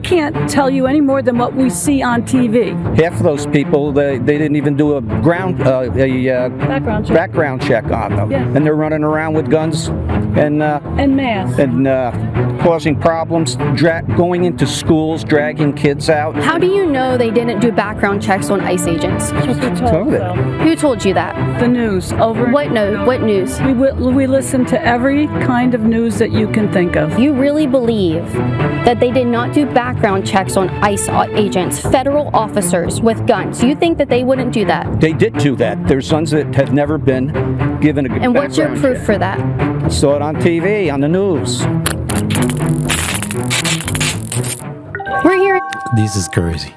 can't tell you any more than what we see on TV. Half of those people, they didn't even do a background check on them. Yeah. And they're running around with guns and masks. And causing problems, going into schools, dragging kids out. How do you know they didn't do background checks on ICE agents? Who told you that? The news. What news? We listen to every kind of news that you can think of. You really believe that they did not do background checks on ICE agents, federal officers with guns? You think that they wouldn't do that? They did do that. There's sons that have never been given a And what's your proof for that? I saw it on TV, on the news. We're here This is crazy.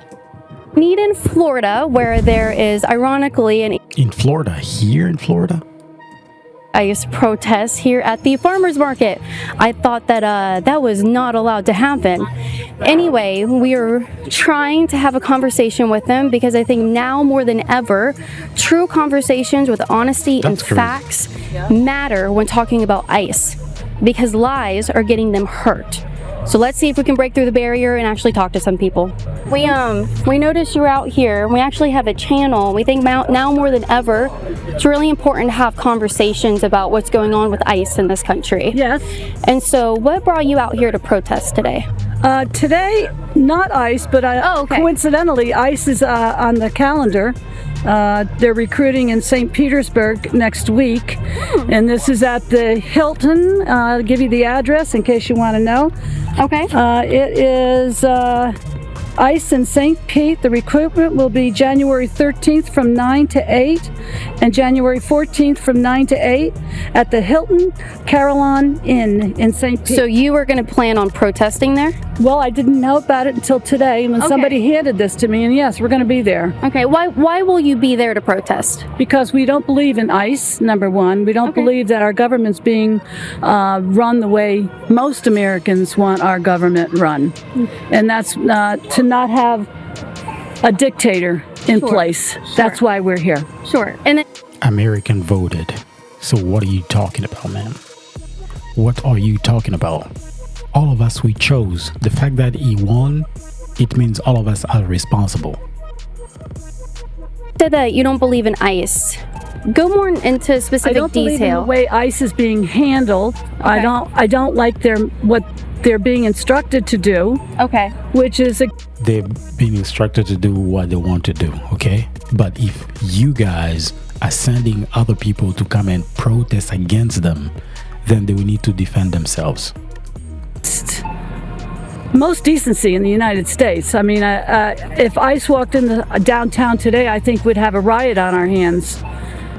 in Florida, where there is, ironically, an In Florida? Here in Florida? ICE protest here at the farmers market. I thought that that was not allowed to happen. Anyway, we are trying to have a conversation with them because I think now more than ever, true conversations with honesty and facts matter when talking about ICE, because lies are getting them hurt. So let's see if we can break through the barrier and actually talk to some people. We noticed you're out here. We actually have a channel. We think now more than ever, it's really important to have conversations about what's going on with ICE in this country. Yes. And so what brought you out here to protest today? Today, not ICE, but coincidentally, ICE is on the calendar. They're recruiting in St. Petersburg next week, and this is at the Hilton. I'll give you the address in case you want to know. Okay. It is ICE in St. Pete. The recruitment will be January 13th from 9 to 8 and January 14th from 9 to 8 at the Hilton Carillon Inn in St. Pete. So you were going to plan on protesting there? Well, I didn't know about it until today when somebody handed this to me, and yes, we're going to be there. Okay, why will you be there to protest? Because we don't believe in ICE, number one. We don't believe that our government's being run the way most Americans want our government run. And that's to not have a dictator in place. That's why we're here. Sure. And then American voted. So what are you talking about, man? What are you talking about? All of us we chose. The fact that he won, it means all of us are responsible. said that you don't believe in ICE. Go more into specific I don't believe in the way ICE is being handled. Okay. I don't like what they're being instructed to do. Okay. Which is They're being instructed to do what they want to do, okay? But if you guys are sending other people to come and protest against them, then they will need to defend themselves. most decency in the United States. I mean, if ICE walked in the downtown today, I think we'd have a riot on our hands.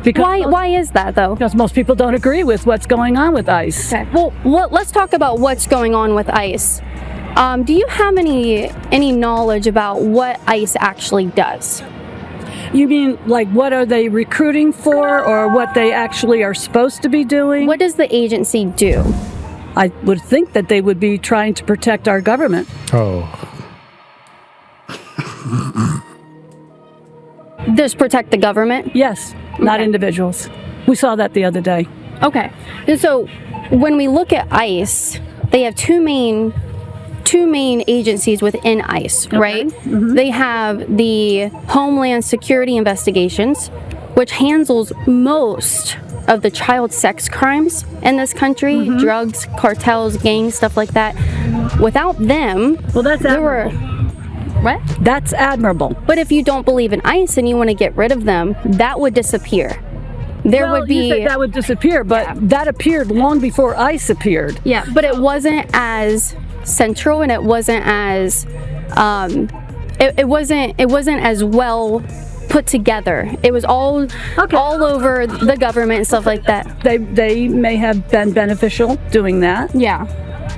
Because why is that, though? Because most people don't agree with what's going on with ICE. Okay. Well, let's talk about what's going on with ICE. Do you have any knowledge about what ICE actually does? You mean, like, what are they recruiting for, or what they actually are supposed to be doing? What does the agency do? I would think that they would be trying to protect our government. Oh. Just protect the government? Yes, not individuals. We saw that the other day. Okay. And so when we look at ICE, they have two main agencies within ICE, right? Mm-hmm. They have the Homeland Security Investigations, which handles most of the child sex crimes in this country, drugs, cartels, gangs, stuff like that. Without them, well, that's admirable. What? That's admirable. But if you don't believe in ICE and you want to get rid of them, that would disappear. There would be... You said that would disappear, but that appeared long before ICE appeared. Yeah, but it wasn't as central, and it wasn't as it wasn't as well put together. It was all over the government and stuff like that. They may have been beneficial doing that. Yeah.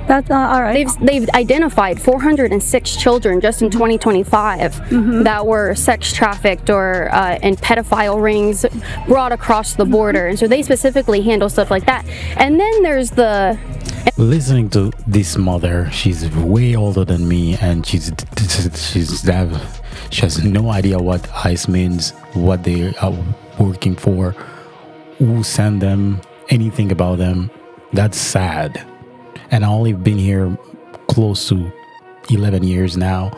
That's all right. They've identified 406 children just in 2025 that were sex trafficked or in pedophile rings brought across the border, and so they specifically handle stuff like that. And then there's the... Listening to this mother, she's way older than me, and she has no idea what ICE means, what they are working for, who sent them, anything about them. That's sad. And I only been here close to 11 years now,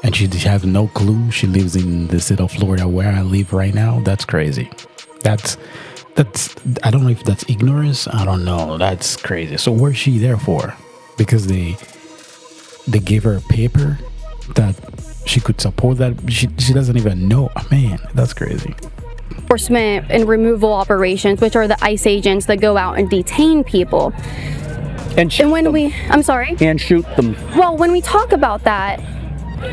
and she has no clue. She lives in the state of Florida where I live right now. That's crazy. That's I don't know if that's ignorance. I don't know. That's crazy. So where's she there for? Because they gave her a paper that she could support that. She doesn't even know. Man, that's crazy. Enforcement and removal operations, which are the ICE agents that go out and detain people. And shoot And them. I'm sorry? And shoot them. Well, when we talk about that,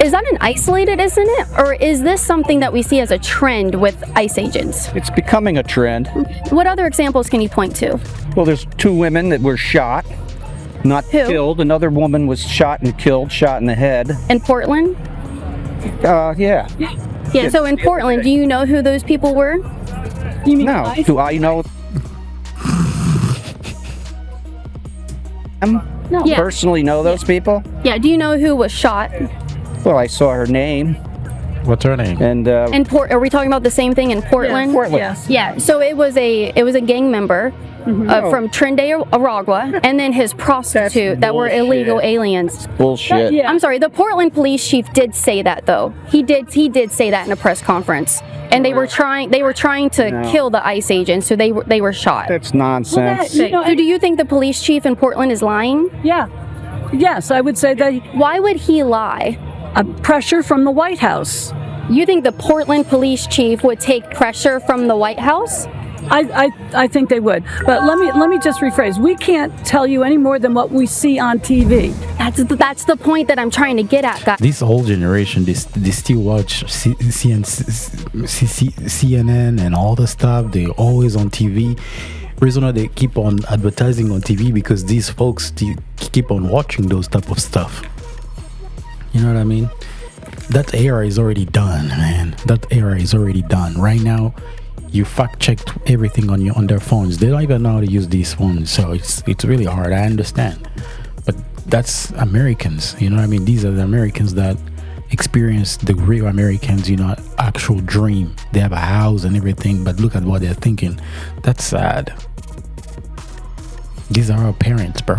is that an isolated incident, or is this something that we see as a trend with ICE agents? It's becoming a trend. What other examples can you point to? Well, there's 2 women that were shot, not Who? killed. Another woman was shot and killed, shot in the head. In Portland? Yeah. Yeah, so in Portland, do you know who those people were? You mean No. ICE? Do I know them? No. Yeah. Personally know those people? Yeah, do you know who was shot? Well, I saw her name. What's her name? And Are we talking about the same thing in Portland? Portland. Yes. Yeah, so it was a gang member from Trinidad, Aragua, and then his prostitute that were bullshit. illegal aliens. bullshit. Yeah. I'm sorry, the Portland police chief did say that though. He did say that in a press conference, and they were trying to No. kill the ICE agents, so they were shot. That's nonsense. You know, So do you think the police chief in Portland is lying? Yeah. Yes, I would say that Why would he lie? pressure from the White House. You think the Portland police chief would take pressure from the White House? I think they would. But let me just rephrase. We can't tell you any more than what we see on TV. That's the point that I'm trying to get at, guys. This whole generation, they still watch CNN and all the stuff. They're always on TV. Reason why they keep on advertising on TV, because these folks keep on watching those type of stuff. You know what I mean? That era is already done, man. That era is already done. Right now, you fact checked everything on their phones. They don't even know how to use these phones, so it's really hard. I understand, but that's Americans. You know what I mean? These are the Americans that experience the real Americans. You know, actual dream. They have a house and everything, but look at what they're thinking. That's sad. These are our parents, bro.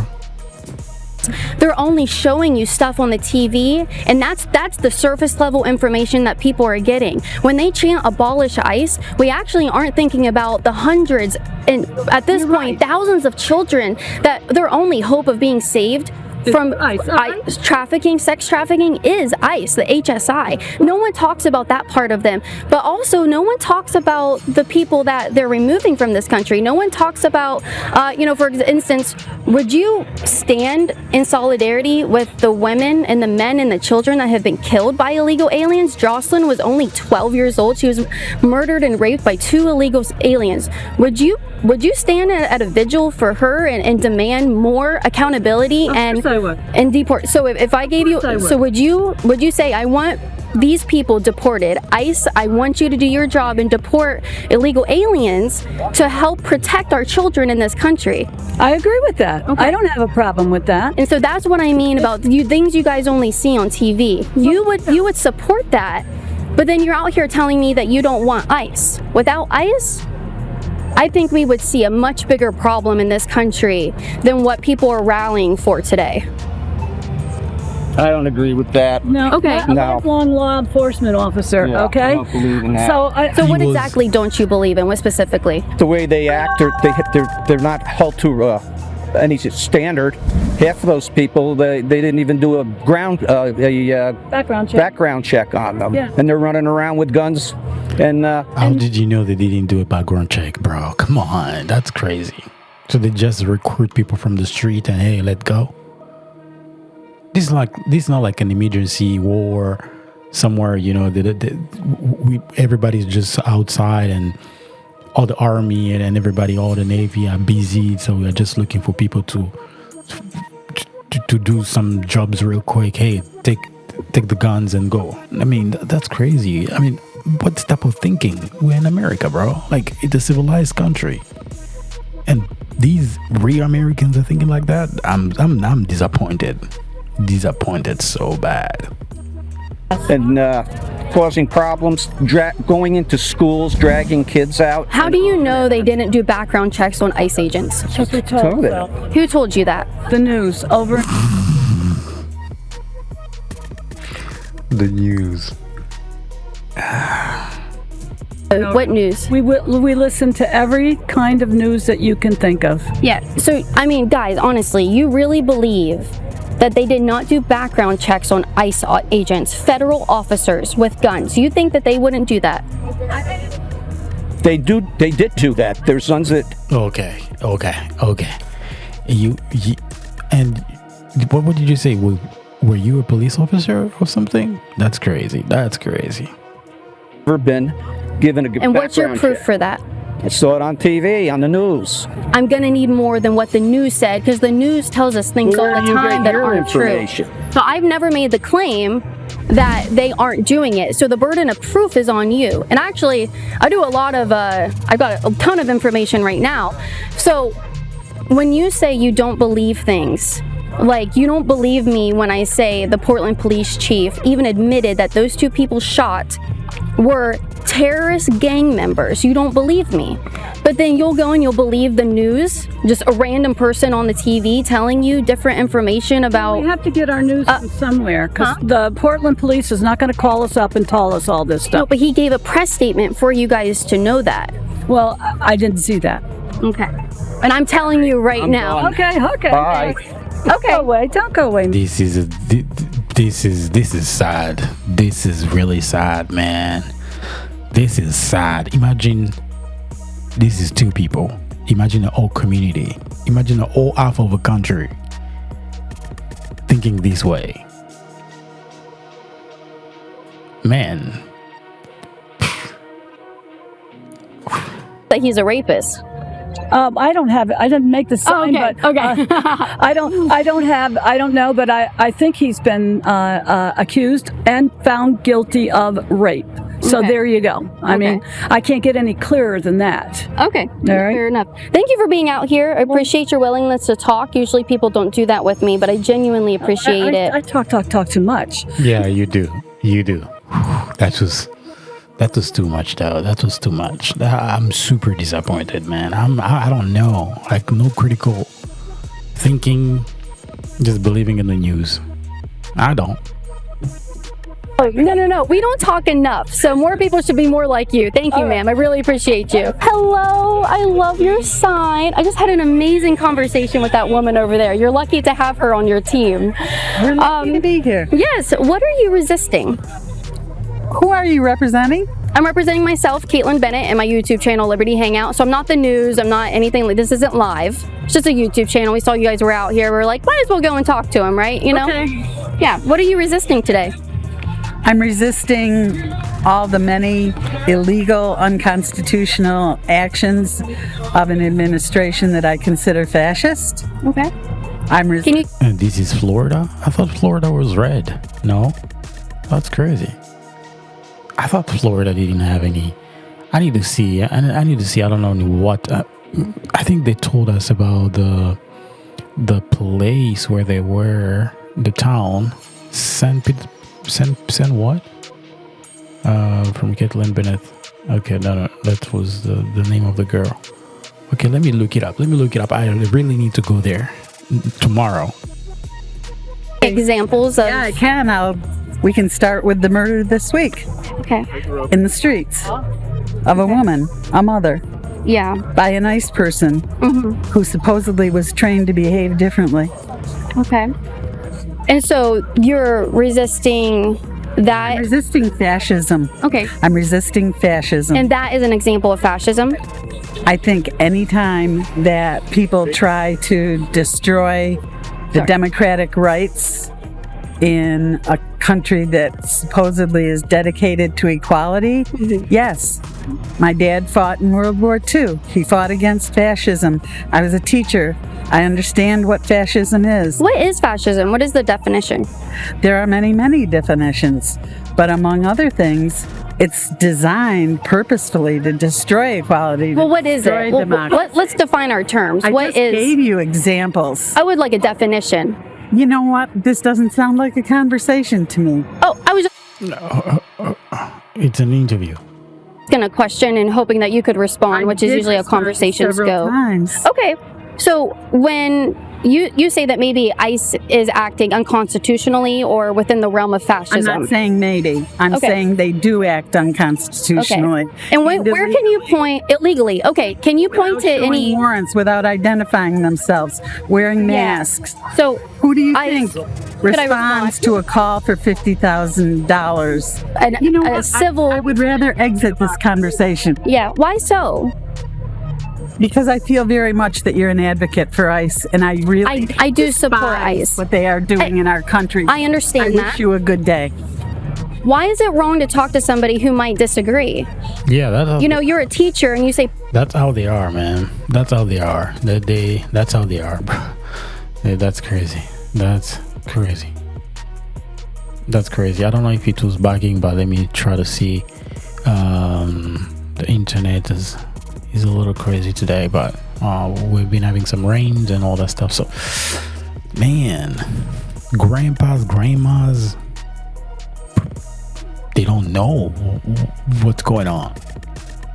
They're only showing you stuff on the TV, and that's the surface level information that people are getting. When they chant abolish ICE, we actually aren't thinking about the hundreds and at this point thousands of children that their only hope of being saved from ICE. trafficking, sex trafficking is ICE, the HSI. No one talks about that part of them, but also no one talks about the people that they're removing from this country. No one talks about, for instance, would you stand in solidarity with the women and the men and the children that have been killed by illegal aliens? Jocelyn was only 12 years old. She was murdered and raped by 2 illegal aliens. Would you stand at a vigil for her and demand more accountability and deport? So if I gave you, so would you say, I want these people deported? ICE, I want you to do your job and deport illegal aliens to help protect our children in this country. I agree with that. Okay. I don't have a problem with that. And so that's what I mean about things you guys only see on TV. You would support that, but then you're out here telling me that you don't want ICE. Without ICE, I think we would see a much bigger problem in this country than what people are rallying for today. I don't agree with that. No. Okay. I'm a lifelong law enforcement officer. Yeah, okay. I don't believe in that. So what exactly don't you believe in? What specifically? The way they act, they're not held to any standard. Half of those people, they didn't even do a background check on them, and they're running around with guns. And how did you know they didn't do a background check, bro? Come on, that's crazy. So they just recruit people from the street and hey, let go. This is not like an emergency war somewhere. You know, everybody's just outside and all the army and everybody, all the Navy are busy. So we are just looking for people to do some jobs real quick. Hey, take the guns and go. I mean, that's crazy. I mean, what type of thinking? We're in America, bro. Like, it's a civilized country. And these real Americans are thinking like that. I'm disappointed. Disappointed so bad. And causing problems, going into schools, dragging kids out. How do you know they didn't do background checks on ICE agents? Because we told Told it. so. Who told you that? The news over. The news. What news? We listen to every kind of news that you can think of. Yeah. So, I mean, guys, honestly, you really believe that they did not do background checks on ICE agents, federal officers with guns? You think that they wouldn't do that? They did do that. There's ones that. Okay. You and what did you say? Were you a police officer or something? That's crazy. Never been given a good And what's your background proof check. for that? I saw it on TV, on the news. I'm gonna need more than what the news said, because the news tells us things Where all do the you time get that your aren't true. information? So I've never made the claim that they aren't doing it. So the burden of proof is on you. And actually, I do a lot of, I've got a ton of information right now. So when you say you don't believe things, like you don't believe me when I say the Portland police chief even admitted that those two people shot were terrorist gang members. You don't believe me. But then you'll go and you'll believe the news, just a random person on the TV telling you different information about... We have to get our news from somewhere, because the Portland police is not going to call us up and tell us all this No, stuff. but he gave a press statement for you guys to know that. Well, I didn't see that. Okay. And I'm telling you right now. done. Okay. Bye. Don't go away. Don't go away. This is sad. This is really sad, man. This is sad. Imagine this is two people. Imagine the whole community. Imagine the whole half of a country thinking this way. Man. That he's a rapist. I don't have. I didn't make the sign, okay. but Okay. I don't know, but I think he's been accused and found guilty of rape. So Okay. there you go. I mean, I can't get any clearer than that. Okay. All right. Fair enough. Thank you for being out here. I appreciate your willingness to talk. Usually people don't do that with me, but I genuinely appreciate it. I talk too much. Yeah, you do. That was too much, though. That was too much. I'm super disappointed, man. I don't know. Like, no critical thinking, just believing in the news. I don't. Oh, no. We don't talk enough. So more people should be more like you. Thank you, ma'am. I really appreciate you. Hello. I love your sign. I just had an amazing conversation with that woman over there. You're lucky to have her on your team. We're lucky to be here. Yes. What are you resisting? Who are you representing? I'm representing myself, Caitlin Bennett, and my YouTube channel, Liberty Hangout. So I'm not the news. I'm not anything like this. Isn't live. It's just a YouTube channel. We saw you guys were out here. We're like, might as well go and talk to him, right? You know? Okay. Yeah. What are you resisting today? I'm resisting all the many illegal, unconstitutional actions of an administration that I consider fascist. Okay. I'm Can you? And this is Florida? I thought Florida was red. No? That's crazy. I thought Florida didn't have any. I need to see. I don't know what. I think they told us about the place where they were, the town, San what? From Caitlin Bennett. Okay, no, that was the name of the girl. Okay, let me look it up. I really need to go there tomorrow. Examples of. Yeah, I can. We can start with the murder this week Okay. in the streets of a woman, a mother, Yeah. by a nice person who supposedly was trained to behave differently. Okay. And so you're resisting that. I'm resisting fascism. Okay. I'm resisting fascism. And that is an example of fascism. I think anytime that people try to destroy the democratic rights in a country that supposedly is dedicated to equality, yes. My dad fought in World War II. He fought against fascism. I was a teacher. I understand what fascism is. What is fascism? What is the definition? There are many, many definitions, but among other things, it's designed purposefully to destroy equality. Well, what is destroy it? Well, democracy. let's define our terms. I What just is? gave you examples. I would like a definition. You know what? This doesn't sound like a conversation to me. Oh, I was It's an interview. going to question and hoping that you could respond, which is I usually did how conversations several go. times. Okay. So when you say that maybe ICE is acting unconstitutionally or within the realm of I'm fascism. not saying maybe. I'm Okay. saying they do act unconstitutionally. And where can you point illegally? Okay, can you point to Showing any? warrants without identifying themselves, wearing masks? So Who do you ICE, think could I responds respond? to a call for $50,000? You know a what? civil. I would rather exit this conversation Yeah. Why so? because I feel very much that you're an advocate for ICE, and I really I do support despise ICE. what they are doing in our country. I understand I that. wish you a good day. Why is it wrong to talk to somebody who might disagree? Yeah, that's You know, you're a teacher and you say, that's how they are, man. That's how they are. That's how they are, bro. Yeah, that's crazy. That's crazy. That's crazy. I don't know if it was bugging, but let me try to see. The internet is a little crazy today, but we've been having some rains and all that stuff. So, man, grandpas, grandmas, they don't know what's going on.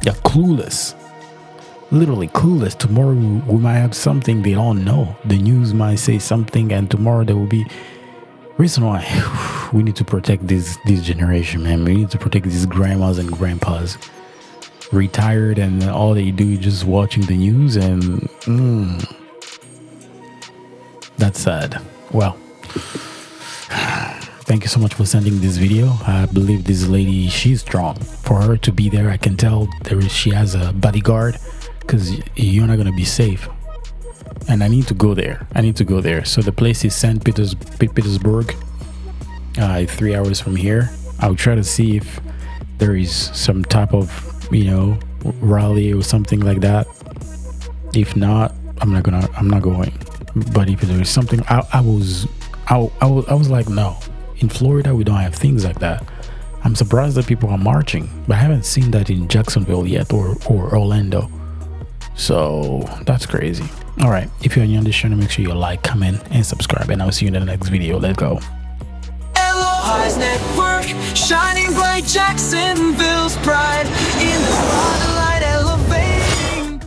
They're clueless. Literally clueless. Tomorrow we might have something they don't know. The news might say something, and tomorrow there will be reason why we need to protect this generation, man. We need to protect these grandmas and grandpas, retired, and all they do is just watching the news, and that's sad. Well, thank you so much for sending this video. I believe this lady, she's strong. For her to be there, I can tell she has a bodyguard, because you're not gonna be safe. And I need to go there. So the place is St. Petersburg, 3 hours from here. I'll try to see if there is some type of, rally or something like that. If not, I'm not going. But if there is something, I was like, no. In Florida, we don't have things like that. I'm surprised that people are marching, but I haven't seen that in Jacksonville yet or Orlando. So that's crazy. All right, if you're new on this channel, make sure you like, comment, and subscribe, and I'll see you in the next video. Let's go. Eloheise Network, shining bright, Jacksonville's pride, in the spotlight, elevating.